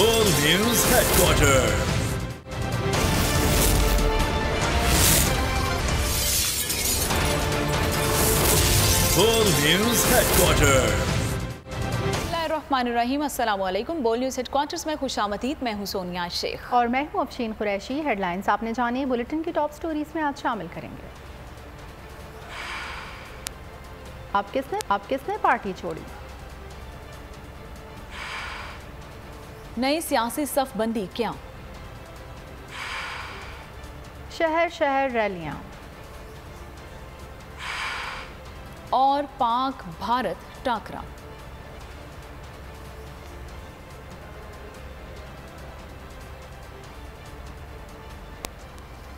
World News Headquarters. World News Headquarters. रहीम अस्सलाम वालेकुम। बोल न्यूज़ हेडक्वार्टर्स में खुशामदीद। मैं हूं सोनिया शेख और मैं हूं अफशीन कुरैशी। हेडलाइंस आपने जानी, बुलेटिन की टॉप स्टोरीज में आज शामिल करेंगे। आप किसने पार्टी छोड़ी? नई सियासी सफबंदी क्या? शहर शहर रैलियां और पाक भारत टाकरा।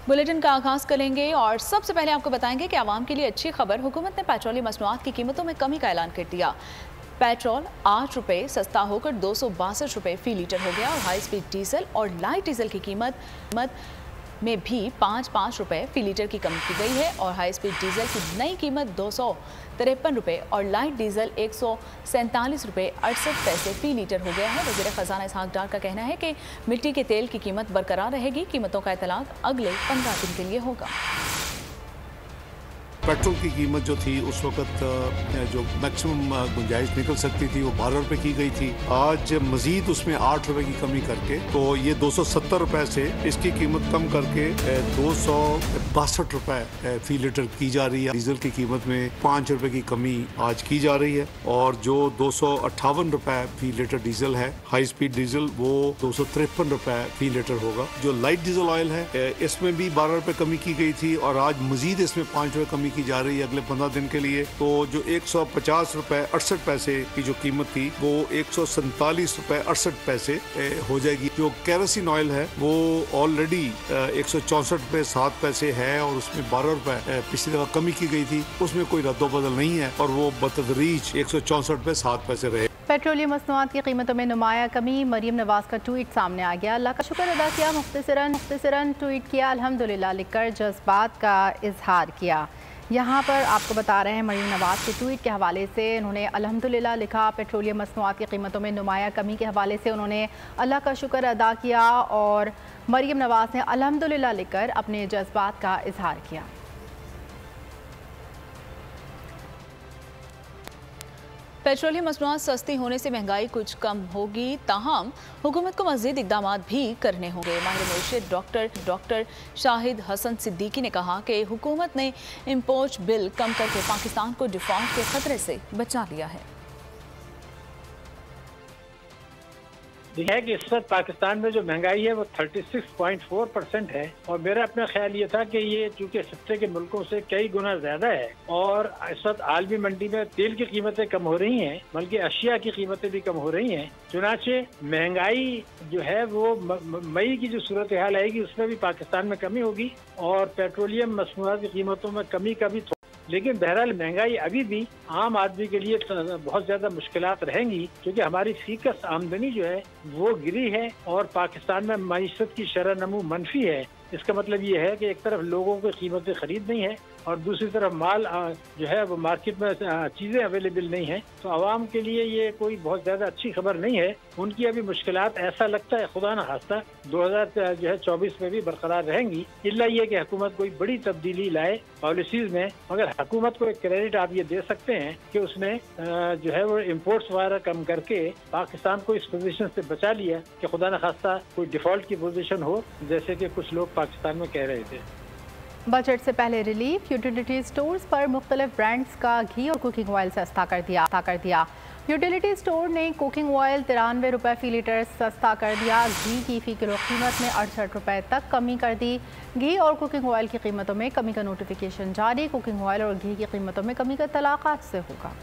बुलेटिन का आगाज करेंगे और सबसे पहले आपको बताएंगे कि आवाम के लिए अच्छी खबर। हुकूमत ने पेट्रोलियम मसनूआत की कीमतों में कमी का ऐलान कर दिया। पेट्रोल 8 रुपये सस्ता होकर 262 रुपये फी लीटर हो गया और हाई स्पीड डीजल और लाइट डीजल की कीमत में भी 5 रुपये फी लीटर की कमी की गई है और हाई स्पीड डीजल की नई कीमत 253 रुपये और लाइट डीजल 147 रुपये 68 पैसे फी लीटर हो गया है। वज़ीर ख़जाना इसहाक डार का कहना है कि मिट्टी के तेल की कीमत बरकरार रहेगी। कीमतों का इतलाक अगले 15 दिन के लिए होगा। पेट्रोल की कीमत जो थी उस वक्त जो मैक्सिमम गुंजाइश निकल सकती थी वो 12 रुपए की गई थी। आज मजीद उसमें 8 रुपए की कमी करके तो ये 270 रुपए से इसकी कीमत कम करके 262 रुपए फी लीटर की जा रही है। डीजल की कीमत में 5 रुपए की कमी आज की जा रही है और जो 258 रुपए फी लीटर डीजल है हाई स्पीड डीजल वो 253 रुपए फी लीटर होगा। जो लाइट डीजल ऑयल है इसमें भी 12 रुपए कमी की गई थी और आज मजीद इसमें 5 रुपए कमी की जा रही है अगले 15 दिन के लिए। तो जो 150 रुपए 68 पैसे की जो कीमत थी वो 147 रुपए 68 पैसे हो जाएगी। जो केरोसिन ऑयल है वो ऑलरेडी 164 रुपए 7 पैसे है और उसमें 12 रुपए पिछली दफा कमी की गई थी, उसमें कोई रद्दोबदल नहीं है और वो बतदरीज 164 रुपए 7 पैसे रहे। पेट्रोलियम मसनूआत की कीमतों में नुमाया कमी। मरियम नवाज का ट्वीट सामने आ गया। अल्लाह का शुक्र अदा किया, मुख्तसरन ट्वीट किया, अल्हम्दुलिल्लाह लिखकर जज्बात का इजहार किया। यहाँ पर आपको बता रहे हैं मरीम नवाज के ट्वीट के हवाले से उन्होंने अल्हम्दुलिल्लाह लिखा। पेट्रोलियम मसनूआत की कीमतों में नुमाया कमी के हवाले से उन्होंने अल्लाह का शुक्र अदा किया और मरीम नवाज ने अल्हम्दुलिल्लाह लिखकर अपने जज्बात का इजहार किया। पेट्रोलियम मसनूआत सस्ती होने से महंगाई कुछ कम होगी, ताहम हुकूमत को मज़ीद इक़दाम भी करने होंगे। माहिर मईशत डॉक्टर शाहिद हसन सिद्दीकी ने कहा कि हुकूमत ने इम्पोर्ट बिल कम करके पाकिस्तान को डिफॉल्ट के खतरे से बचा लिया है। है कि इस वक्त पाकिस्तान में जो महंगाई है वो 36.4% है और मेरा अपना ख्याल ये था कि ये चूंकि सत्ते के मुल्कों से कई गुना ज्यादा है और इस वक्त आलमी मंडी में तेल की कीमतें कम हो रही हैं बल्कि अशिया की कीमतें भी कम हो रही हैं। चुनाचे महंगाई जो है वो मई की जो सूरत हाल आएगी उसमें भी पाकिस्तान में कमी होगी और पेट्रोलियम मसनूआत की कीमतों में कमी का भी, लेकिन बहरहाल महंगाई अभी भी आम आदमी के लिए बहुत ज्यादा मुश्किलात रहेंगी क्योंकि हमारी फीकस आमदनी जो है वो गिरी है और पाकिस्तान में मईशत की शरह नमू मनफी है। इसका मतलब ये है कि एक तरफ लोगों को कीमतें खरीद नहीं है और दूसरी तरफ माल जो है वो मार्केट में चीज़ें अवेलेबल नहीं है। तो आवाम के लिए ये कोई बहुत ज़्यादा अच्छी खबर नहीं है। उनकी अभी मुश्किलात ऐसा लगता है खुदा न खास्ता 2024 में भी बरकरार रहेंगी, इल्ला ये कि हुकूमत कोई बड़ी तब्दीली लाए पॉलिसीज में। मगर हुकूमत को एक क्रेडिट आप ये दे सकते हैं कि उसने जो है वो इम्पोर्ट्स वगैरह कम करके पाकिस्तान को इस पोजीशन से बचा लिया कि खुदा न खास्ता कोई डिफॉल्ट की पोजीशन हो जैसे कि कुछ लोग पाकिस्तान में कह रहे थे। बजट से पहले रिलीफ। यूटिलिटी स्टोर्स पर मुख्तलिफ ब्रांड्स का घी और कुकिंग ऑयल सस्ता कर दिया। यूटिलिटी स्टोर ने कुकिंग ऑयल 93 रुपये फी लीटर सस्ता कर दिया। घी की फी किलो कीमत में 68 रुपये तक कमी कर दी। घी और कुकिंग ऑयल की कीमतों में कमी का नोटिफिकेशन जारी। कुकिंग ऑयल और घी की कीमतों में कमी का इत्तलाक आज से होगा।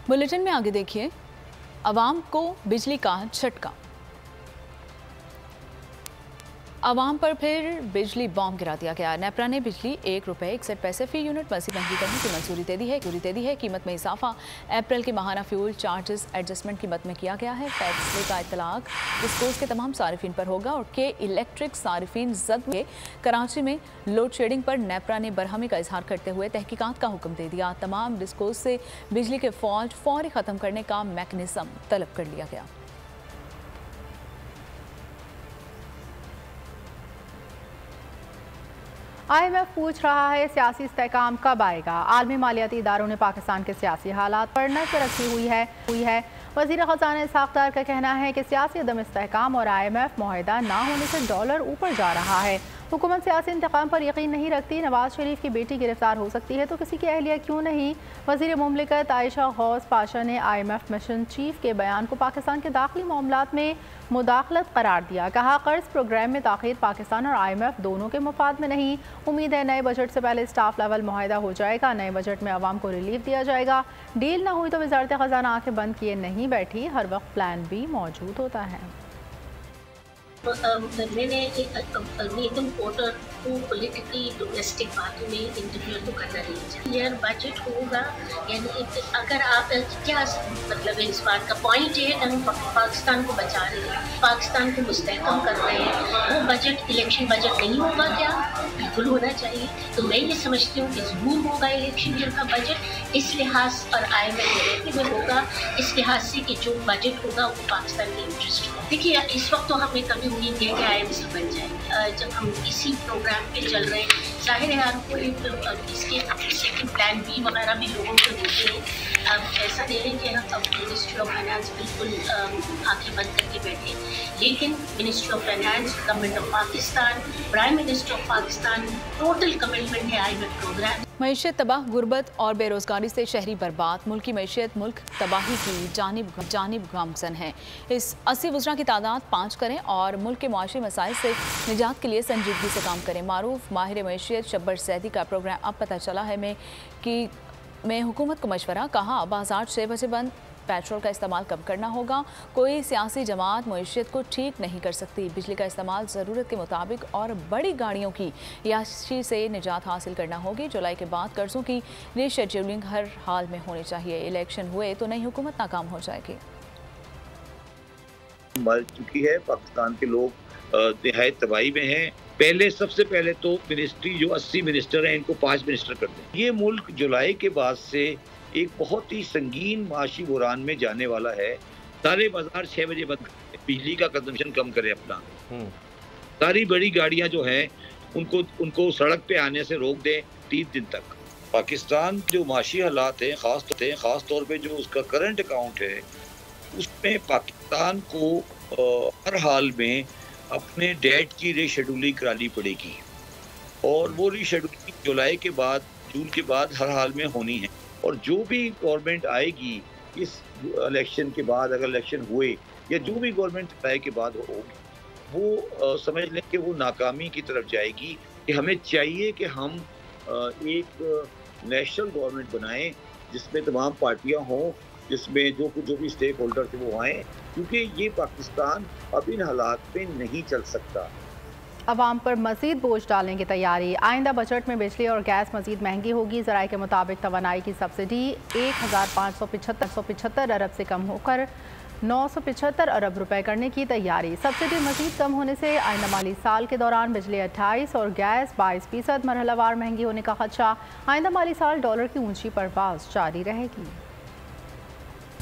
बुलेटिन में आगे देखिए, अवाम को बिजली का झटका। आवाम पर फिर बिजली बॉम्ब गिरा दिया गया। नेपरा ने बिजली ₹1.61 फी यूनिट मजीद महंगी करने की मंजूरी दे दी है। कीमत में इजाफा अप्रैल की माहाना फ्यूल चार्जेस एडजस्टमेंट कीमत में किया गया है। फैसले का इतलाक डिस्कोस के तमाम सारिफिन पर होगा और के इलेक्ट्रिक सारिफिन जद के कराची में लोड शेडिंग पर नेपरा ने बरहमी का इजहार करते हुए तहकीकात का हुक्म दे दिया। तमाम डिस्कोस से बिजली के फौज फौरी ख़त्म करने का मैकेनिज्म तलब कर लिया गया। IMF पूछ रहा है सियासी इस्तेहकाम कब आएगा। आलमी मालियाती इदारों ने पाकिस्तान के सियासी हालात पर नजर रखी हुई है। वज़ीर ख़ज़ाना इसहाक़ डार का कहना है कि सियासी अदम इस्तेहकाम और IMF मुआहिदा ना होने से डॉलर ऊपर जा रहा है। हुकूमत सियासी इंतकाम पर यकीन नहीं रखती। नवाज शरीफ की बेटी गिरफ्तार हो सकती है तो किसी की अहलिया क्यों नहीं। वज़ीर मुमलिकत आयशा गौस पाशा ने IMF मिशन चीफ के बयान को पाकिस्तान के दाखिली मामलात में मुदाखलत करार दिया। कहा कर्ज प्रोग्राम में ताख़ीर पाकिस्तान और IMF दोनों के मुफाद में नहीं। उम्मीद है नए बजट से पहले स्टाफ लेवल मुआहिदा हो जाएगा। नए बजट में आवाम को रिलीफ दिया जाएगा। डील ना हुई तो वज़ारत ख़ज़ाना आंखें बंद किए नहीं बैठी। हर वक्त प्लान बी मौजूद होता है। मैंने एकदम वोटर को पॉलिटिकली डोमेस्टिक बातों में इंटरफेयर तो करना नहीं चाहिए। यार बजट होगा, यानी अगर आप क्या मतलब है इस बात का पॉइंट है हम पाकिस्तान को बचा रहे हैं, पाकिस्तान को मुस्तहकम कर रहे हैं, वो बजट इलेक्शन बजट नहीं होगा क्या? बिल्कुल होना चाहिए। तो मैं ये समझती हूँ कि ज़रूर होगा इलेक्शन ईयर का बजट, इस लिहाज और IMF में होगा, इस लिहाज से कि जो बजट होगा वो पाकिस्तान के इंटरेस्ट होगा। देखिए इस वक्त तो हमें कभी उम्मीद है कि IMF से बन जाए। जब हम इसी प्रोग्राम पे चल रहे हैं, जाहिर है आपको इसके सेकंड प्लान बी वगैरह भी लोगों को देते हैं। अब ऐसा नहीं है कि हम मिनिस्ट्री ऑफ फाइनेंस बिल्कुल आंखें बंद करके बैठे, लेकिन ministry of finance, government of Pakistan, prime minister of Pakistan total commitment है IMF प्रोग्राम। मईशत तबाह, गुर्बत और बेरोजगारी से शहरी बर्बाद, मुल्की मईशत मुल्क तबाही की जानिब गामजन है। इस 80 वज़रा की तादाद 5 करें और मुल्क के मुआशी मसाइल से निजात के लिए संजीदगी से काम करें। मारूफ माहिर मईशत शब्बर सैदी का प्रोग्राम अब पता चला है मैं हुकूमत को मशवरा, कहा बाजार 6 बजे बंद, पेट्रोल का इस्तेमाल कम करना होगा। कोई सियासी जमात मईशत को ठीक नहीं कर सकती। बिजली का इस्तेमाल ज़रूरत के मुताबिक और बड़ी गाड़ियों की याशी से निजात हासिल करना होगी। जुलाई के बाद कर्जों की रीशेड्यूलिंग हर हाल में होनी चाहिए। इलेक्शन हुए तो नई हुकूमत नाकाम हो जाएगी। मर चुकी है, पाकिस्तान के लोग निहायत तबाही में हैं। सबसे पहले तो मिनिस्ट्री जो 80 मिनिस्टर हैं इनको 5 मिनिस्टर कर दें। ये मुल्क जुलाई के बाद से एक बहुत ही संगीन माशी बुरान में जाने वाला है। सारे बाजार 6 बजे बंद करें, बिजली का कंजम्पशन कम करें अपना। सारी बड़ी गाड़ियां जो हैं उनको सड़क पे आने से रोक दें 30 दिन तक। पाकिस्तान जो माशी हालात हैं ख़ास तौर पे जो उसका करंट अकाउंट है उसमें पाकिस्तान को हर हाल में अपने डेट की रीशेड्यूलिंग करानी पड़ेगी और वो रीशेड्यूलिंग जुलाई के बाद जून के बाद हर हाल में होनी है। और जो भी गवर्नमेंट आएगी इस इलेक्शन के बाद, अगर इलेक्शन हुए या जो भी गवर्नमेंट जुलाई के बाद होगी, वो समझ लें कि वो नाकामी की तरफ जाएगी। कि हमें चाहिए कि हम एक नेशनल गवर्नमेंट बनाएं जिसमें तमाम पार्टियां हों, जिसमें जो भी स्टेक होल्डर थे वो आएँ, क्योंकि ये पाकिस्तान अब इन हालात में नहीं चल सकता। अवाम पर मजीद बोझ डालने की तैयारी। आइंदा बजट में बिजली और गैस मजीद महंगी होगी। ज़राए के मुताबिक तवानाई की सब्सिडी 1575 अरब से कम होकर 975 अरब रुपए करने की तैयारी। सब्सिडी मजीद कम होने से आइंदा माली साल के दौरान बिजली 28 और गैस 22% मरहलावार महंगी होने का खदशा। आइंदा माली साल डॉलर की ऊंची परवाज जारी रहेगी।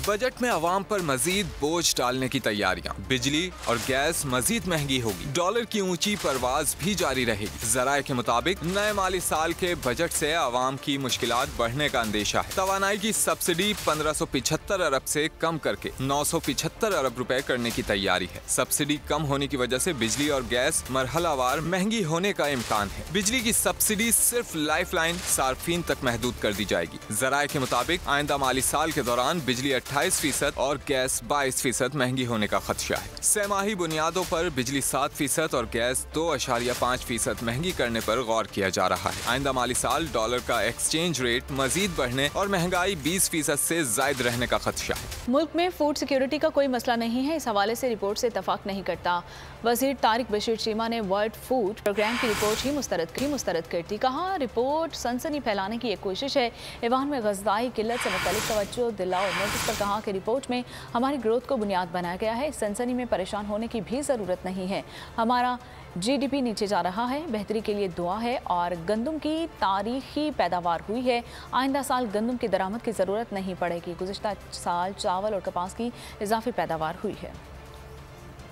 बजट में आवाम पर मजीद बोझ डालने की तैयारियां। बिजली और गैस मजीद महंगी होगी। डॉलर की ऊंची परवाज भी जारी रहेगी। ज़राए के मुताबिक नए माली साल के बजट से आवाम की मुश्किलात बढ़ने का अंदेशा है। तवानाई की सब्सिडी 1575 अरब से कम करके 975 अरब रुपए करने की तैयारी है। सब्सिडी कम होने की वजह से बिजली और गैस मरहलावार महंगी होने का इम्कान है। बिजली की सब्सिडी सिर्फ लाइफ लाइन सार्फिन तक महदूद कर दी जाएगी। ज़राए के मुताबिक आइंदा माली साल के दौरान बिजली 28% और गैस 22% महंगी होने का खदशा है। सहमाही बुनियादों पर बिजली 7% और गैस 2.5% महंगी करने पर गौर किया जा रहा है। आइंदा माली साल डॉलर का एक्सचेंज रेट मजीद बढ़ने और महंगाई 20% से ज्यादा रहने का खदशा है। मुल्क में फूड सिक्योरिटी का कोई मसला नहीं है, इस हवाले से रिपोर्ट से इतफाक नहीं करता। वजीर तारिक बशीर चीमा ने वर्ल्ड फूड प्रोग्राम की रिपोर्ट ही मुस्तरद कर दी। कहा, रिपोर्ट सनसनी फैलाने की एक कोशिश है। ईवान में ग़ज़ाई किल्लत से मुतालिक तवज्जो दिलाओ नोटिस पर कहा कि रिपोर्ट में हमारी ग्रोथ को बुनियाद बनाया गया है। सनसनी में परेशान होने की भी ज़रूरत नहीं है। हमारा GDP नीचे जा रहा है, बेहतरी के लिए दुआ है और गंदम की तारीखी पैदावार हुई है। आइंदा साल गंदम की दरामद की ज़रूरत नहीं पड़ेगी। गुज़िश्ता साल चावल और कपास की इजाफी पैदावार हुई है।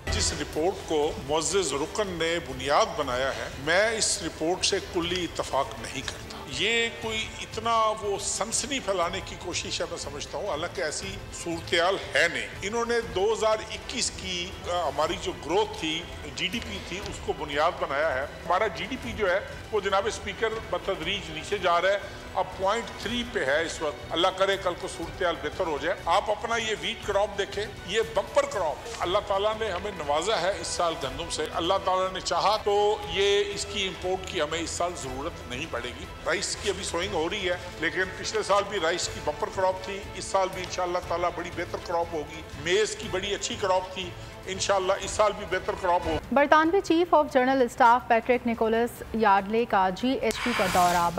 जिस रिपोर्ट को मुअज़्ज़िज़ रुकन ने बुनियाद बनाया है, मैं इस रिपोर्ट से कुल्ली इत्तफाक नहीं करता। ये कोई इतना वो सनसनी फैलाने की कोशिश है, मैं समझता हूँ, हालांकि ऐसी सूरत-ए-हाल है नहीं। इन्होंने 2021 की हमारी जो ग्रोथ थी, GDP थी, उसको बुनियाद बनाया है। हमारा GDP जो है वो जनाब स्पीकर बतदरीज नीचे जा रहा है, अब 0.3 पे है इस वक्त। अल्लाह करे कल को सूरत-ए-हाल बेहतर हो जाए। आप अपना ये वीट क्रॉप देखें, ये बम्पर क्रॉप अल्लाह ताला ने हमें नवाजा है इस साल गंदम से। अल्लाह ताला ने चाहा तो ये इसकी इंपोर्ट की हमें इस साल ज़रूरत नहीं पड़ेगी। राइस की अभी सोइंग हो रही है, लेकिन पिछले साल भी राइस की बम्पर क्रॉप थी, इस साल भी इंशाअल्लाह ताला बड़ी बेहतर क्रॉप होगी। मेज़ की बड़ी अच्छी क्रॉप थी, इंशाअल्लाह इस साल भी बेहतर क्रॉप हो। बरतानवी chief of general staff Patrick Nicholas Yardley का GHQ का दौरा।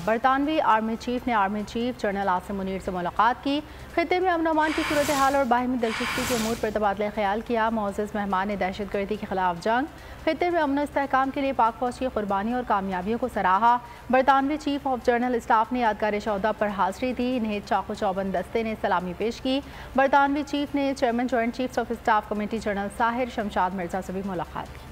बरतानवी आर्मी चीफ ने army chief general Asim Munir से मुलाकात की। खित्ते में अमन अमान की सूरत हाल और बाहिमी दिलचस्पी के अमूर पर तबादला ख्याल किया। मुअज़्ज़ज़ मेहमान ने दहशतगर्दी के खिलाफ जंग, खित्ते में अमन इस्तेहकाम के लिए पाक फौज की कुर्बानी और कामयाबियों को सराहा। बरतानवी चीफ ऑफ जनरल स्टाफ ने यादगार शौदा पर हाजिरी दी। इन्हें चाकू चौबंद दस्ते ने सलामी पेश की। बरतानवी चीफ ने chairman joint chiefs of staff committee general Sahir Shamshad Mirza से भी मुलाकात की।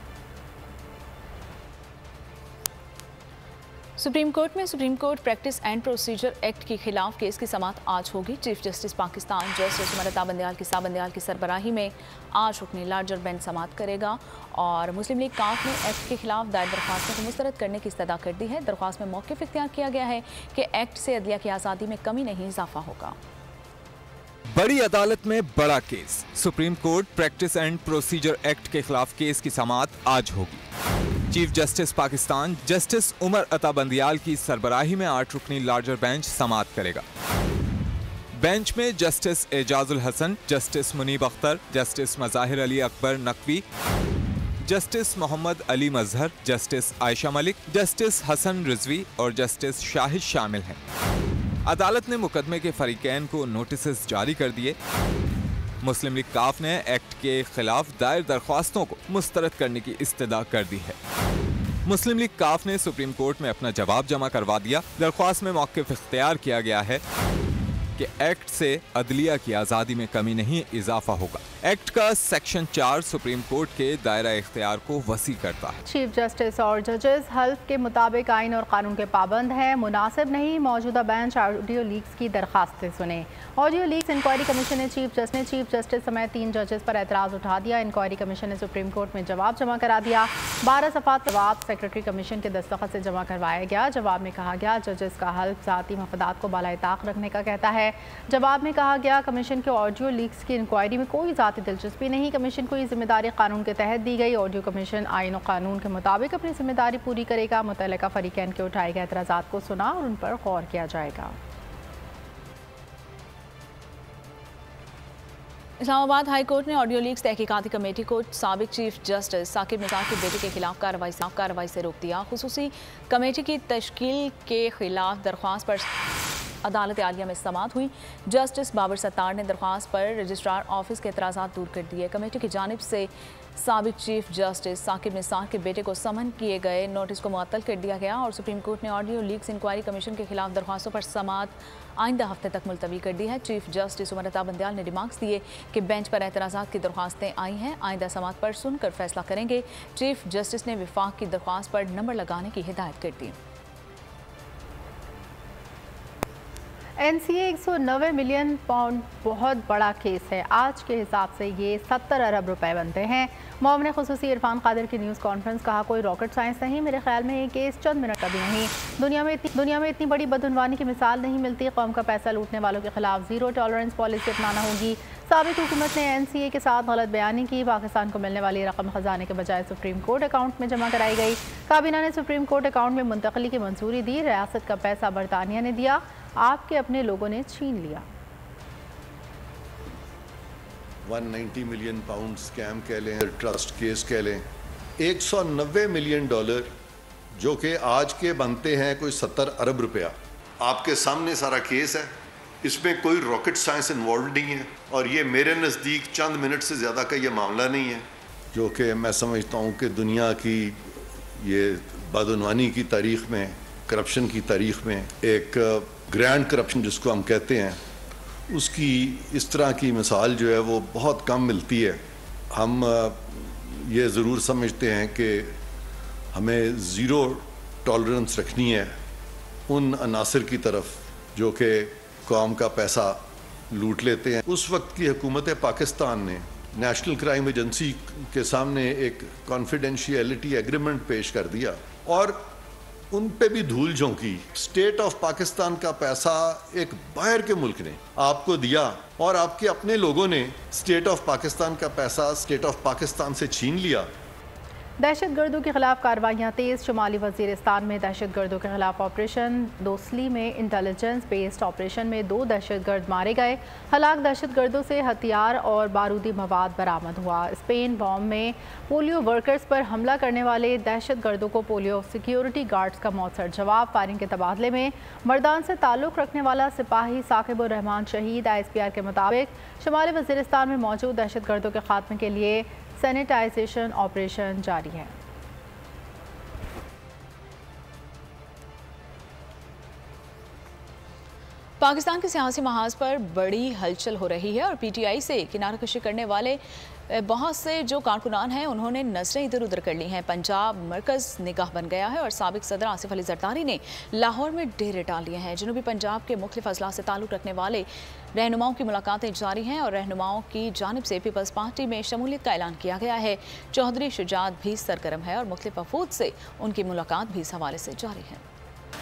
सुप्रीम कोर्ट में supreme court practice and procedure act के खिलाफ केस की समाअत आज होगी। Chief justice Pakistan justice Umar Ata Bandial की सरबराही में आज रुकनी लार्जर बेंच समाअत करेगा और मुस्लिम लीग काफ ने एक्ट के खिलाफ दायर दरख्वास्तों को मुस्तरद करने की इस्तदा कर दी है। दरख्वास्त में मौक़िफ़ इख्तियार किया गया है कि एक्ट से अदलिया की आज़ादी में कमी नहीं इजाफा होगा। बड़ी अदालत में बड़ा case. Supreme court practice and procedure act के खिलाफ केस की समाअत आज होगी। Chief justice Pakistan justice Umar Ata Bandial की सरबराही में 8 रुकनी लार्जर बेंच समाअत करेगा। बेंच में justice Ijazul Hasan, justice Munib Akhtar, justice Mazahir Ali Akbar Naqvi, justice Mohammad Ali Mazhar, justice Ayesha Malik, justice Hasan Rizvi और जस्टिस शाहिद शामिल हैं। अदालत ने मुकदमे के फरीकैन को नोटिस जारी कर दिए। मुस्लिम लीग काफ ने एक्ट के खिलाफ दायर दरख्वास्तों को मुस्तरद करने की इस्तदा कर दी है। मुस्लिम लीग काफ ने सुप्रीम कोर्ट में अपना जवाब जमा करवा दिया। दरख्वास्त में मौक़िफ़ इख्तियार किया गया है कि एक्ट से अदलिया की आज़ादी में कमी नहीं इजाफा होगा। एक्ट का सेक्शन 4 सुप्रीम कोर्ट के दायरा इख्तियार को वसी करता है। चीफ जस्टिस और जजेस हल्फ के मुताबिक आइन और कानून के पाबंद हैं, मुनासिब नहीं मौजूदा बेंच ऑडियो लीक्स की दरखास्तें सुने। ऑडियो लीक्स इंक्वायरी कमीशन ने चीफ जस्टिस समेत 3 जजेस पर एतराज़ उठा दिया। इंक्वायरी कमीशन ने सुप्रीम कोर्ट में जवाब जमा करा दिया। 12 सफ़ात जवाब सेक्रेटरी कमीशन के दस्तखत से जमा करवाया गया। जवाब में कहा गया जजेस का हल्फ ज़ाती मफादात को बालाए ताक रखने का कहता है। जवाब में कहा गया कमीशन के ऑडियो लीक्स की इंक्वायरी में कोई ज़ाती दिलचस्पी नहीं। कमीशन को ये जिम्मेदारी कानून के तहत दी गई। ऑडियो कमीशन आइन और कानून के मुताबिक अपनी जिम्मेदारी पूरी करेगा। मुतल्लिका फरीकैन के उठाए गए एतराज़ात को सुना और उन पर गौर किया जाएगा। इस्लामाबाद हाई कोर्ट ने ऑडियो लीक्स तहकीकाती कमेटी को साबिक चीफ जस्टिस साकिब निसार के बेटे के खिलाफ कार्रवाई से रोक दिया। खुसूसी कमेटी की तश्कील के खिलाफ दरख्वास्त पर अदालत आलिया में समाअत हुई। जस्टिस बाबर सत्तार ने दरख्वास्त पर रजिस्ट्रार ऑफिस के एतराज़ात दूर कर दिए। कमेटी की जानिब से साबिक चीफ जस्टिस साकिब निसार के बेटे को समन किए गए नोटिस को मुअत्तल कर दिया गया और सुप्रीम कोर्ट ने ऑडियो लीक्स इंक्वायरी कमीशन के खिलाफ दरख्वास्तों पर समाअत आइंदा हफ्ते तक मुलतवी कर दी है। चीफ जस्टिस उमर अता बंदियाल ने रिमार्क्स दिए कि बेंच पर एतराज़ात की दरख्वास्तें आई हैं, आइंदा समाअत पर सुनकर फैसला करेंगे। चीफ जस्टिस ने विफाक की दरख्वास्त पर नंबर लगाने की हिदायत कर दी। NCA 190 मिलियन पाउंड बहुत बड़ा केस है। आज के हिसाब से ये 70 अरब रुपए बनते हैं। मामले खुसूसी इरफान कादिर की न्यूज़ कॉन्फ्रेंस, कहा कोई रॉकेट साइंस नहीं, मेरे ख्याल में ये केस चंद मिनट का भी नहीं। दुनिया में इतनी बड़ी बदउनवानी की मिसाल नहीं मिलती। कौम का पैसा लूटने वालों के खिलाफ ज़ीरो टॉलरेंस पॉलिसी अपनाना होगी। साबिक हुकूमत ने NCA के साथ गलत बयानी की। पाकिस्तान को मिलने वाली रकम खजाने के बजाय सुप्रीम कोर्ट अकाउंट में जमा कराई गई। काबीना ने सुप्रीम कोर्ट अकाउंट में मुंतकली की मंजूरी दी। रियासत का पैसा बरतानिया ने दिया, आपके अपने लोगों ने छीन लिया। 190 मिलियन पाउंड स्कैम कह लें, ट्रस्ट केस कह लें, 190 मिलियन डॉलर जो कि आज के बनते हैं कोई 70 अरब रुपया। आपके सामने सारा केस है, इसमें कोई रॉकेट साइंस इन्वॉल्व नहीं है और ये मेरे नज़दीक चंद मिनट से ज़्यादा का ये मामला नहीं है, जो कि मैं समझता हूँ कि दुनिया की ये बदउनवानी की तारीख़ में, करप्शन की तारीख़ में एक ग्रैंड करप्शन जिसको हम कहते हैं, उसकी इस तरह की मिसाल जो है वो बहुत कम मिलती है। हम ये ज़रूर समझते हैं कि हमें ज़ीरो टॉलरेंस रखनी है उन अनासर की तरफ जो कि कौम का पैसा लूट लेते हैं। उस वक्त की हुकूमत पाकिस्तान ने नेशनल क्राइम एजेंसी के सामने एक कॉन्फिडेंशियलिटी एग्रीमेंट पेश कर दिया और उन पे भी धूल झोंकी। स्टेट ऑफ पाकिस्तान का पैसा एक बाहर के मुल्क ने आपको दिया और आपके अपने लोगों ने स्टेट ऑफ पाकिस्तान का पैसा स्टेट ऑफ पाकिस्तान से छीन लिया। दहशत गर्दों के खिलाफ कार्रवाइयाँ तेज़। शुमाली वज़ीरिस्तान में दहशत गर्दों के खिलाफ ऑपरेशन। दोसली में इंटेलिजेंस बेस्ड ऑपरेशन में 2 दहशत गर्द मारे गए। हलाक दहशत गर्दों से हथियार और बारूदी मवाद बरामद हुआ। स्पेन बॉम्ब में पोलियो वर्कर्स पर हमला करने वाले दहशत गर्दों को पोलियो सिक्योरिटी गार्ड्स का मौसर जवाब। फायरिंग के तबादले में मर्दान से ताल्लुक़ रखने वाला सिपाही साकिबुर रहमान शहीद। ISPR के मुताबिक शुमाली वज़ीरिस्तान में मौजूद दहशत गर्दों के खात्मे के लिए सैनिटाइजेशन ऑपरेशन जारी है। पाकिस्तान के सियासी महाज पर बड़ी हलचल हो रही है और PTI से किनाराकशी करने वाले बहुत से जो कारकुनान हैं उन्होंने नजरें इधर उधर कर ली हैं। पंजाब मरकज़ निगाह बन गया है और साबिक सदर आसिफ अली जरदारी ने लाहौर में डेरे डाल लिए हैं। जनूबी पंजाब के मुख्तलिफ अजला से ताल्लुक़ रखने वाले रहनुमाओं की मुलाकातें जारी हैं और रहनुमाओं की जानिब से पीपल्स पार्टी में शमूलियत का ऐलान किया गया है। चौधरी शुजात भी सरगर्म है और मुख्तलिफ वफूद से उनकी मुलाकात भी इस हवाले से जारी है।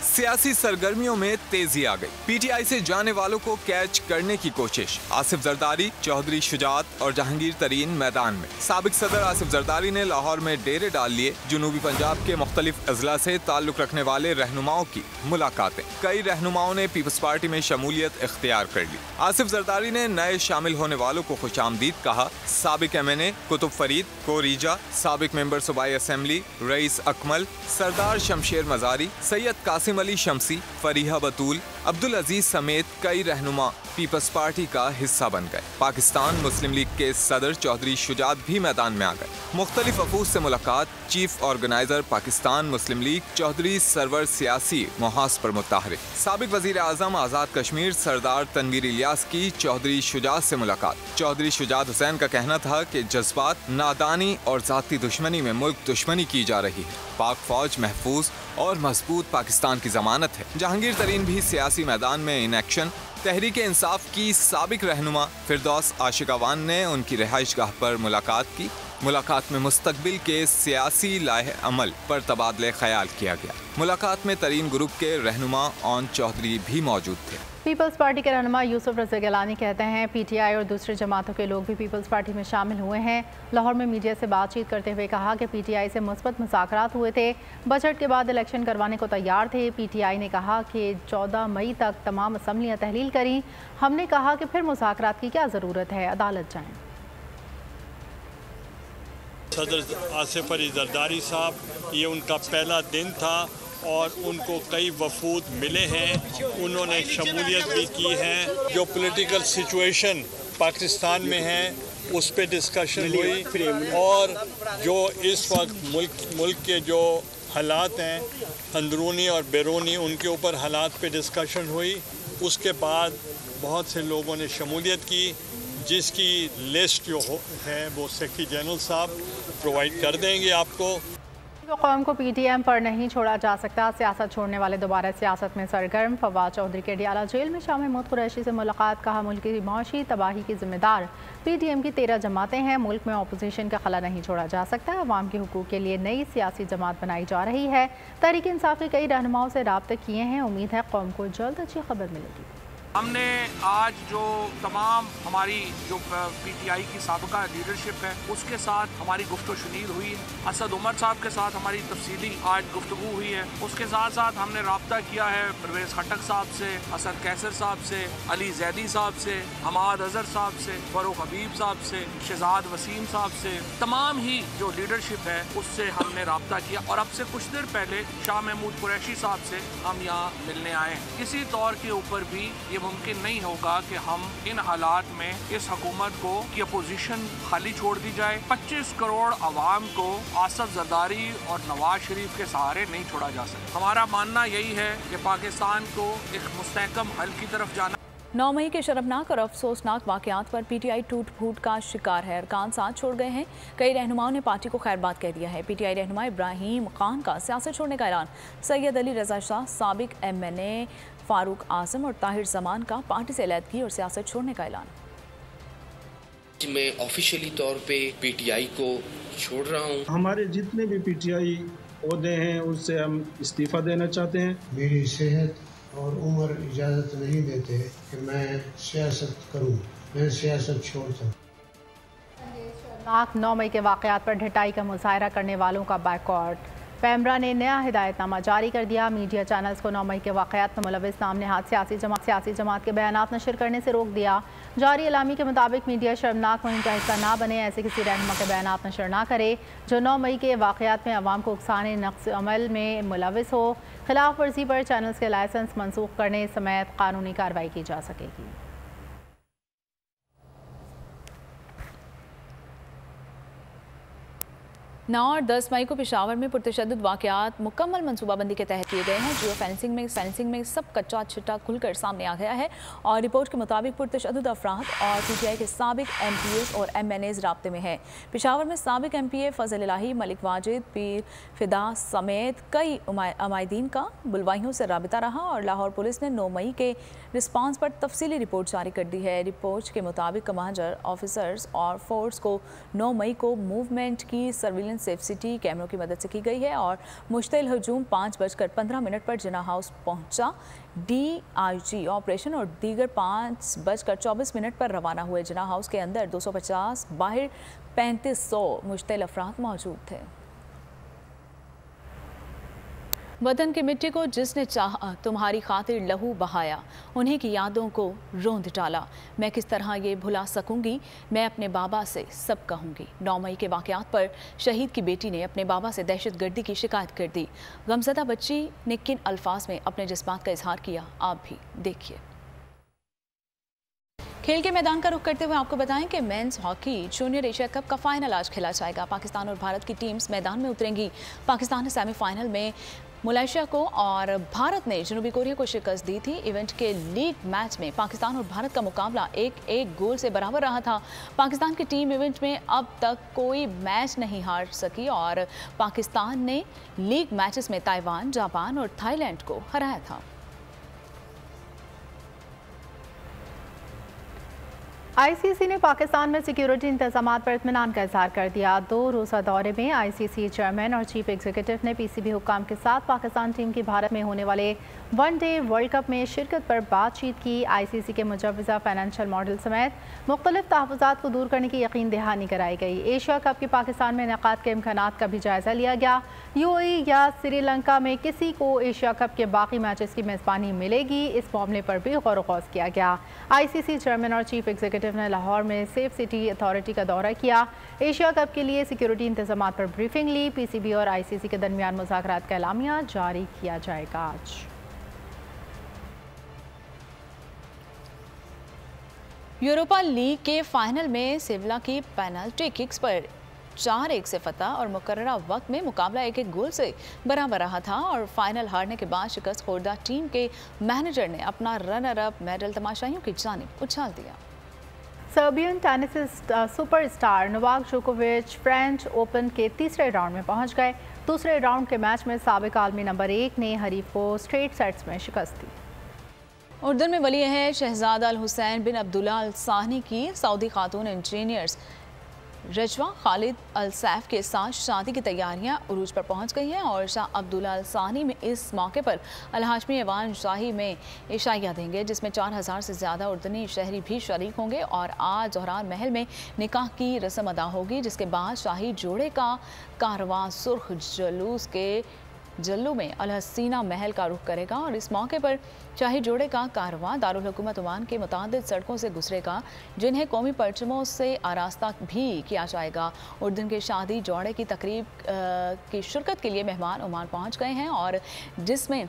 सियासी सरगर्मियों में तेजी आ गई। PTI से जाने वालों को कैच करने की कोशिश। आसिफ जरदारी, चौधरी शुजात और जहांगीर तरीन मैदान में। साबिक सदर आसिफ जरदारी ने लाहौर में डेरे डाल लिए। जनूबी पंजाब के मुख्तलिफ अजला से ताल्लुक़ रखने वाले रहनुमाओं की मुलाकातें। कई रहनुमाओं ने पीपल्स पार्टी में शमूलियत इख्तियार कर ली। आसिफ जरदारी ने नए शामिल होने वालों को खुशामदीद कहा। साबिक MNA कुतुब फरीद, कोरीजा, साबिक मेंबर सूबाई असेंबली रईस अकमल, सरदार शमशेर मजारी, सैयद कासिम अली शमसी, फरीहा बतूल, अब्दुल अजीज समेत कई रहनुमा पीपल्स पार्टी का हिस्सा बन गए। पाकिस्तान मुस्लिम लीग के सदर चौधरी शुजात भी मैदान में आ गए। मुख्तलिफ वफूद से मुलाकात। चीफ ऑर्गेनाइजर पाकिस्तान मुस्लिम लीग चौधरी सरवर सियासी मुहास पर मुताहरिक। साबिक वजीर आजम आज़ाद कश्मीर सरदार तनवीर इलियास की चौधरी शुजात से मुलाकात। चौधरी शुजात हुसैन का कहना था कि जज्बात, नादानी और जाती दुश्मनी में मुल्क दुश्मनी की जा रही है। पाक फौज महफूज और मजबूत पाकिस्तान की जमानत है। जहांगीर तरीन भी सियासी मैदान में इन एक्शन। तहरीक इंसाफ की साबिक रहनुमा फिरदौस आशिकावान ने उनकी रिहाइश गाह पर मुलाकात की। मुलाकात में मुस्तकबिल के सियासी लाहे अमल पर तबादले ख्याल किया गया। मुलाकात में तरीन ग्रुप के रहनुमा ऑन चौधरी भी मौजूद थे। पीपल्स पार्टी के रहनुमा यूसुफ रज़ा गिलानी कहते हैं PTI और दूसरे जमातों के लोग भी पीपल्स पार्टी में शामिल हुए हैं। लाहौर में मीडिया से बातचीत करते हुए कहा कि PTI से मुस्बत मुज़ाकरात हुए थे। बजट के बाद इलेक्शन करवाने को तैयार थे। PTI ने कहा कि 14 मई तक तमाम असम्बलियाँ तहलील करी। हमने कहा कि फिर मुज़ाकरात की क्या ज़रूरत है, अदालत जाएँ। सदर आसिफ अली जरदारी साहब, ये उनका पहला दिन था और उनको कई वफूद मिले हैं, उन्होंने शमूलियत भी की है। जो पॉलिटिकल सिचुएशन पाकिस्तान में है उस पर डिस्कशन हुई और जो इस वक्त मुल्क के जो हालात हैं अंदरूनी और बैरूनी, उनके ऊपर हालात पे डिस्कशन हुई। उसके बाद बहुत से लोगों ने शमूलियत की, जिसकी लिस्ट जो है वो सेक्रेटरी जनरल साहब प्रोवाइड कर देंगे आपको। कौम को PTM पर नहीं छोड़ा जा सकता। सियासत छोड़ने वाले दोबारा सियासत में सरगर्म। फवाद चौधरी के अडियाला जेल में शाह महमूद कुरैशी से मुलाकात। कहा मुल्क की माशी तबाही की जिम्मेदार PTM की 13 जमातें हैं। मुल्क में अपोजिशन का खला नहीं छोड़ा जा सकता। अवाम के हुकूक के लिए नई सियासी जमात बनाई जा रही है। तहरीक इंसाफ के कई रहनुमाओं से राब्ते किए हैं। उम्मीद है कौम को जल्द अच्छी खबर मिलेगी। हमने आज जो तमाम हमारी जो PTI की साबका लीडरशिप है उसके साथ हमारी गुफ्तगू शुनीद हुई है। असद उमर साहब के साथ हमारी तफसीली आज गुफ्तगू हुई है। उसके साथ साथ हमने रब्ता किया है परवेज़ खटक साहब से, असद कैसर साहब से, अली जैदी साहब से, हमाद अजहर साहब से, फरूक हबीब साहब से, शहजाद वसीम साहब से, तमाम ही जो लीडरशिप है उससे हमने रब्ता किया। और अब से कुछ देर पहले शाह महमूद कुरैशी साहब से हम यहाँ मिलने आए। किसी तौर के ऊपर भी ये मुमकिन नहीं होगा कि हम इन हालात में इस हुकूमत को की अपोजिशन खाली छोड़ दी जाए। 25 करोड़ आवाम को आसफ जरदारी और नवाज शरीफ के सहारे नहीं छोड़ा जा सकता। हमारा मानना यही है कि पाकिस्तान को एक मुस्तहकम हल की तरफ जाना। 9 मई के शर्मनाक और अफसोसनाक वाक़यात पर PTI टूट फूट का शिकार है। अरकान साथ छोड़ गए हैं। कई रहनुमाओं ने पार्टी को खैरबाद कह दिया है। PTI रहनुमा इब्राहिम खान का सियासत छोड़ने का ऐलान। सैयद अली रजा शाह, साबिक MNA फारूक आजम और ताहिर जमान का पार्टी से अलहदगी और सियासत छोड़ने का ऐलान। मैं ऑफिशियली तौर पे PTI को छोड़ रहा हूँ। हमारे जितने भी PTI ओहदे हैं उससे हम इस्तीफा देना चाहते हैं। मेरी सेहत और उम्र इजाज़त नहीं देते कि मैं सियासत करूं। मैं सियासत छोड़ता हूं। 9 मई के वाक़यात पर ढिटाई का मुजाहरा करने वालों का बायकॉट। पैमरा ने नया हिदायतनामा जारी कर दिया। मीडिया चैनल्स को 9 मई के वाक़यात में मुलविस नामनहाद सियासी जमात के बयानात नशर करने से रोक दिया। जारी एलामी के मुताबिक मीडिया शर्मनाक मुहिम का हिस्सा ना बने, ऐसे किसी रहनुमा के बयानात नशर ना करे जो 9 मई के वाक़यात में अवाम को उकसाने नक्स अमल में मुलविस हो। खिलाफ वर्जी पर चैनल्स के लाइसेंस मनसूख करने समेत कानूनी कार्रवाई की जा सकेगी। 9 और 10 मई को पेशावर में पुरतशद्दुद वाक़यात मुकम्मल मनसूबाबंदी के तहत किए गए हैं। जियो फेंसिंग में सब कच्चा छिट्टा खुलकर सामने आ गया है और रिपोर्ट के मुताबिक पुरतशद्दुद अफराद और PTI के साबिक MPAs और MNAs राब्ते में हैं। पेशावर में साबिक MPA फजल इलाही, मलिक वाजिद, पीर फिदा समेत कई अमायदीन का बुलवाइयों से राबिता रहा और लाहौर पुलिस ने 9 मई के रिस्पांस पर तफसीली रिपोर्ट जारी कर दी है। रिपोर्ट के मुताबिक कमांडर ऑफिसर्स और फोर्स को 9 मई को मूवमेंट की सर्विलेंस सेफ सिटी कैमरों की मदद से की गई है और मुश्तिल हजूम 5:15 पर जिन्ना हाउस पहुंचा। DIG ऑपरेशन और दीगर 5:24 पर रवाना हुए। जिन्ना हाउस के अंदर 250, बाहर 3500 मुश्तिल अफराद मौजूद थे। वतन की मिट्टी को जिसने चाहा तुम्हारी खातिर लहू बहाया, उन्हीं की यादों को रोंद डाला। मैं किस तरह ये भुला सकूंगी, मैं अपने बाबा से सब कहूंगी। 9 मई के वाक़यात पर शहीद की बेटी ने अपने बाबा से दहशतगर्दी की शिकायत कर दी। गमज़दा बच्ची ने किन अल्फाज में अपने जज्बात का इजहार किया, आप भी देखिए। खेल के मैदान का रुख करते हुए आपको बताएं कि men's hockey junior Asia cup का फाइनल आज खेला जाएगा। पाकिस्तान और भारत की टीम्स मैदान में उतरेंगी। पाकिस्तान ने सेमीफाइनल में मलेशिया को और भारत ने जनूबी कोरिया को शिकस्त दी थी। इवेंट के लीग मैच में पाकिस्तान और भारत का मुकाबला 1-1 गोल से बराबर रहा था। पाकिस्तान की टीम इवेंट में अब तक कोई मैच नहीं हार सकी और पाकिस्तान ने लीग मैचेस में ताइवान, जापान और थाईलैंड को हराया था। ICC ने पाकिस्तान में सिक्योरिटी इंतजामात पर इत्मीनान का इजहार कर दिया। 2 रोज़ा दौरे में ICC चेयरमैन और चीफ एग्जीक्यूटिव ने PCB हुक्काम के साथ पाकिस्तान टीम की भारत में होने वाले वनडे वर्ल्ड कप में शिरकत पर बातचीत की। ICC के मुजवज़ा फाइनेंशियल मॉडल समेत मुख्तलिफ तहफ़्फ़ुज़ात को दूर करने की यकीन दहानी कराई गई। एशिया कप के पाकिस्तान में इनेकाद के इम्कानात का भी जायज़ा लिया गया। UAE या श्रीलंका में किसी को एशिया कप के बाकी मैचेस की मेज़बानी मिलेगी, इस मामले पर भी गौर व ख़ौज़ किया गया। ICC चेयरमैन और चीफ एग्जीक्यूटिव ने लाहौर में सेफ सिटी अथॉरिटी का दौरा किया। एशिया कप के लिए सिक्योरिटी इंतजामात पर ब्रीफिंग ली। PCB और ICC के दरमियान मुज़ाकरात का एलामिया जारी किया जाएगा। आज यूरोपा लीग के फाइनल में सेविला की पेनल्टी किक्स पर 4-1 से फतह और मुकर्ररा वक्त में मुकाबला 1-1 गोल से बराबर रहा था और फाइनल हारने के बाद शिकस्त खोरदा टीम के मैनेजर ने अपना रनर अप मेडल तमाशाइयों की जानिब उछाल दिया। सर्बियन टेनिस सुपरस्टार नोवाक जोकोविच फ्रेंच ओपन के तीसरे राउंड में पहुंच गए। दूसरे राउंड के मैच में साबिक आलमी नंबर 1 ने हरीफ को स्ट्रेट सेट्स में शिकस्त दी। उर्दन में वली है शहजादा अल हुसैन बिन अब्दुल्ला अल सानी की सऊदी खातून इंजीनियर्स रजवा खालिद अल सैफ के साथ शादी की तैयारियां उरूज पर पहुंच गई हैं और शाह अब्दुल्ला अल सानी में इस मौके पर अल हाशमी ऐवान शाही में इशाइया देंगे, जिसमें 4000 से ज़्यादा उर्दनी शहरी भी शरीक होंगे। और आज जौहरान महल में निकाह की रस्म अदा होगी, जिसके बाद शाही जोड़े का कारवां सुर्ख जुलूस के जल्लू में अल हसीना महल का रुख करेगा और इस मौके पर शाही जोड़े का कारवां दारुल हुकूमत ओमान के मुतादिद सड़कों से गुजरेगा, जिन्हें कौमी परचमों से आरास्ता भी किया जाएगा। उर्दन के शादी जोड़े की तकरीब की शिरकत के लिए मेहमान ओमान पहुंच गए हैं और जिसमें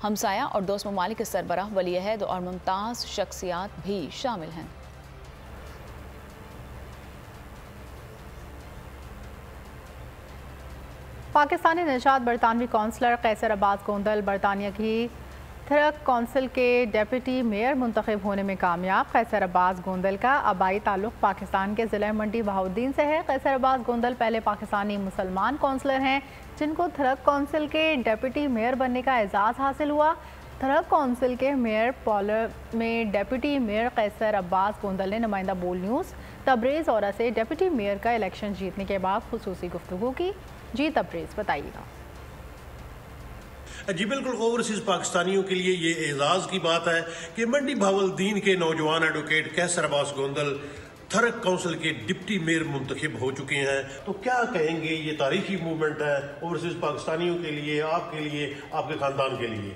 हमसाया और दोस्त ममालिक के सरबराह वली अहद और मुमताज़ शख्सियात भी शामिल हैं। पाकिस्तानी निजात बरतानवी कौंसलर कैसर अब्बास गोंदल बरतानिया की थरक कौंसिल के डेप्यूटी मेयर मुंतखब होने में कामयाब। कैसर अब्बास गोंदल का आबाई ताल्लुक़ पाकिस्तान के ज़िला मंडी बहाउद्दीन से है। कैसर अब्बास गोंदल पहले पाकिस्तानी मुसलमान कौंसलर हैं जिनको थरक कौंसिल के डेप्यूटी मेयर बनने का एजाज़ हासिल हुआ। थरक कौंसिल के मेयर पॉलर में डेप्यूटी मेयर कैसर अब्बास गोंदल ने नुमाइंदा बोल न्यूज़ तबरेज़ औरा से डेप्यूटी मेयर का इलेक्शन जीतने के बाद खुसूसी गुफ्तगू की। जी तबरेज़ बताइएगा। जी बिल्कुल, ओवरसीज़ पाकिस्तानियों के लिए ये एजाज़ की बात है कि मंडी बहाउद्दीन के नौजवान एडवोकेट कैसर अब्बास गोंदल थरक काउंसिल के डिप्टी मेयर मुंतखब हो चुके हैं। तो क्या कहेंगे, ये तारीखी मूवमेंट है ओवरसीज़ पाकिस्तानियों के लिए, आपके लिए, आपके ख़ानदान के लिए?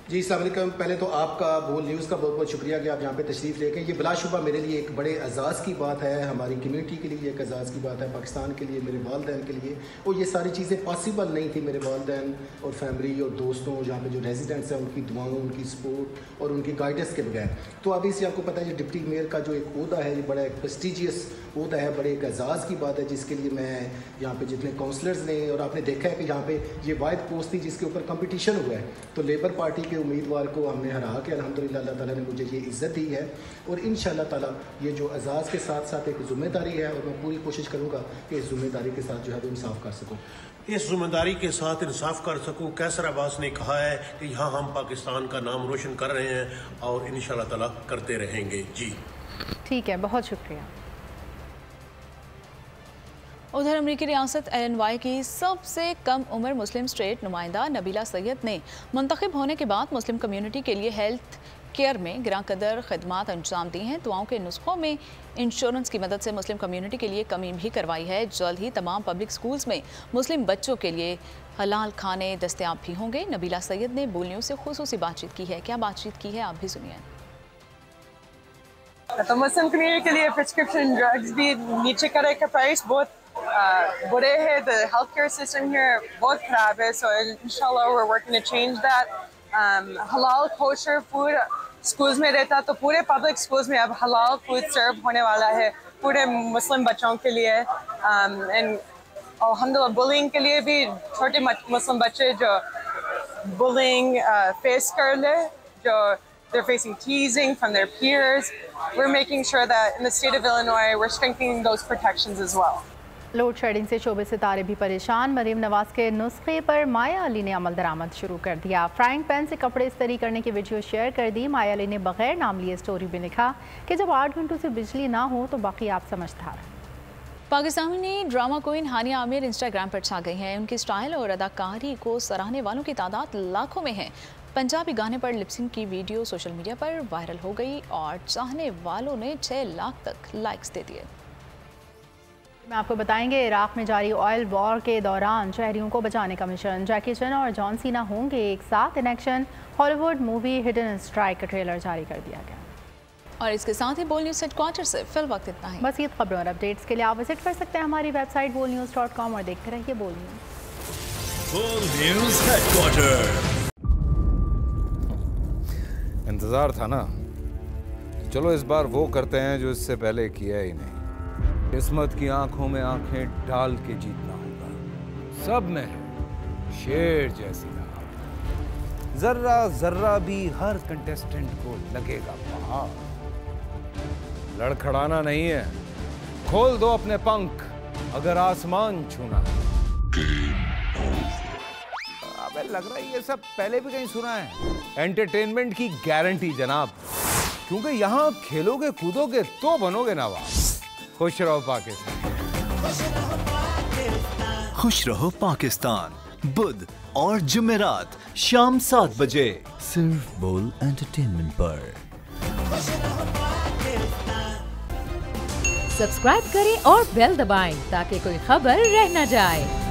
जी अस्सलाम वालेकुम। पहले तो आपका बोल न्यूज़ का बहुत बहुत शुक्रिया कि आप यहाँ पे तशरीफ़ लेके, ये बिलाशुबा मेरे लिए एक बड़े एजाज़ की बात है, हमारी कम्यूनिटी के लिए एक एजाज़ की बात है, पाकिस्तान के लिए, मेरे वालिदैन के लिए। और ये सारी चीज़ें पॉसिबल नहीं थी मेरे वालिदैन और फैमिली और दोस्तों यहाँ पे जो रेजिडेंट्स हैं उनकी दुआओं, उनकी सपोर्ट और उनकी गाइडेंस के बगैर। तो अभी से आपको पता है ये डिप्टी मेयर का जो एक ओहदा है, ये बड़ा एक प्रेस्टिजियस ओहदा है, बड़े एक एजाज़ की बात है, जिसके लिए मैं यहाँ पे जितने काउंसलर्स ने, और आपने देखा है कि यहाँ पे ये वाहिद पोस्ट थी जिसके ऊपर कंपटीशन हुआ है, तो लेबर पार्टी के उम्मीदवार को हमने हरा के अल्हम्दुलिल्लाह अल्लाह ताला ने मुझे ये इज़्ज़त दी है। और इंशाअल्लाह ताला ये जो एजाज़ के साथ साथ एक ज़िम्मेदारी है और मैं पूरी कोशिश करूँगा कि इस ज़िम्मेदारी के साथ जो है वो इंसाफ कर सकूँ, इस जिम्मेदारी के साथ इंसाफ कर सकूँ। कैसर अब्बास ने कहा है कि यहाँ हम पाकिस्तान का नाम रोशन कर रहे हैं और इंशाअल्लाह ताला करते रहेंगे। जी ठीक है, बहुत शुक्रिया। उधर अमरीकी रियासत इलिनॉय की सबसे कम उम्र मुस्लिम स्टेट नुमाइंदा नबीला सैयद ने मुंतखब होने के बाद मुस्लिम कम्यूनिटी के लिए हेल्थ केयर में गिरां कदर खदमात अंजाम दी हैं। दुआओं के नुस्खों में इंश्योरेंस की मदद से मुस्लिम कम्यूनिटी के लिए कमी भी करवाई है। जल्द ही तमाम पब्लिक स्कूल्स में मुस्लिम बच्चों के लिए हलाल खाने दस्तयाब भी होंगे। नबीला सैयद ने बोल न्यूज़ से खुसूसी बातचीत की है। क्या बातचीत की है, आप भी सुनिए। तो मुस्लिम कम्युनिटी के लिए प्रिस्क्रिप्शन ड्रग्स भी नीचे करे का प्राइस बहुत बुरे है। The health care system here बहुत खराब है, सो इंशाल्लाह we are working to change that. हलाल कोशर फूड स्कूल्स में रहता, तो पूरे पब्लिक स्कूल्स में अब हलाल फूड सर्व होने वाला है पूरे मुस्लिम बच्चों के लिए। एंड अल्हम्दुलिल्लाह बुलिंग के लिए भी छोटे मुस्लिम बच्चे जो बुलिंग फेस कर ले, जो they're facing teasing from their peers, we're making sure that in the state of Illinois we're strengthening those protections as well. Load shedding से शोबे सितारे भी परेशान। मरीम नवाज के नुस्खे पर माया अली ने अमल दरामद शुरू कर दिया। फ्राइंग पैन से कपड़े इस्त्री करने की वीडियो शेयर कर दी। माया अली ने बगैर नाम लिए स्टोरी में लिखा कि जब 8 घंटों से बिजली ना हो तो बाकी आप समझदार। पाकिस्तानी ड्रामा क्वीन हानिया आमिर इंस्टाग्राम पर छा गई हैं। उनकी स्टाइल और अदाकारी को सराहने वालों की तादाद लाखों में है। पंजाबी गाने पर लिपसिंग की वीडियो सोशल मीडिया पर वायरल हो गई और चाहने वालों ने 6 लाख तक लाइक्स दे दिए। मैं आपको बताएंगे इराक में जारी ऑयल वॉर के दौरान शहरियों को बचाने का मिशन। जैकी चैन और जॉन सीना होंगे एक साथ in action. Hollywood movie hidden strike का ट्रेलर जारी कर दिया गया। और इसके साथ ही बोल न्यूज़ हेडक्वार्टर से फिल वक्त इतना ही। मज़ीद खबरों और अपडेट्स के लिए आप विजिट कर सकते हैं हमारी वेबसाइट bolnews.com और देखते रहिए बोल न्यूज़। इंतज़ार था ना, चलो इस बार वो करते हैं जो इससे पहले किया ही नहीं। किस्मत की आंखों में आंखें डाल के जीतना होगा। सब में है शेर जैसी आंख, जर्रा जर्रा भी हर कंटेस्टेंट को लगेगा पहाड़। लड़खड़ाना नहीं है, खोल दो अपने पंख अगर आसमान छूना है। अबे लग रहा है ये सब पहले भी कहीं सुना है। एंटरटेनमेंट की गारंटी जनाब, क्योंकि यहाँ खेलोगे कूदोगे तो बनोगे नवाब। खुश रहो पाकिस्तान। खुश रहो पाकिस्तान, बुध और जुमेरात शाम 7 बजे सिर्फ बोल एंटरटेनमेंट पर। सब्सक्राइब करें और बेल दबाएं ताकि कोई खबर रह न जाए।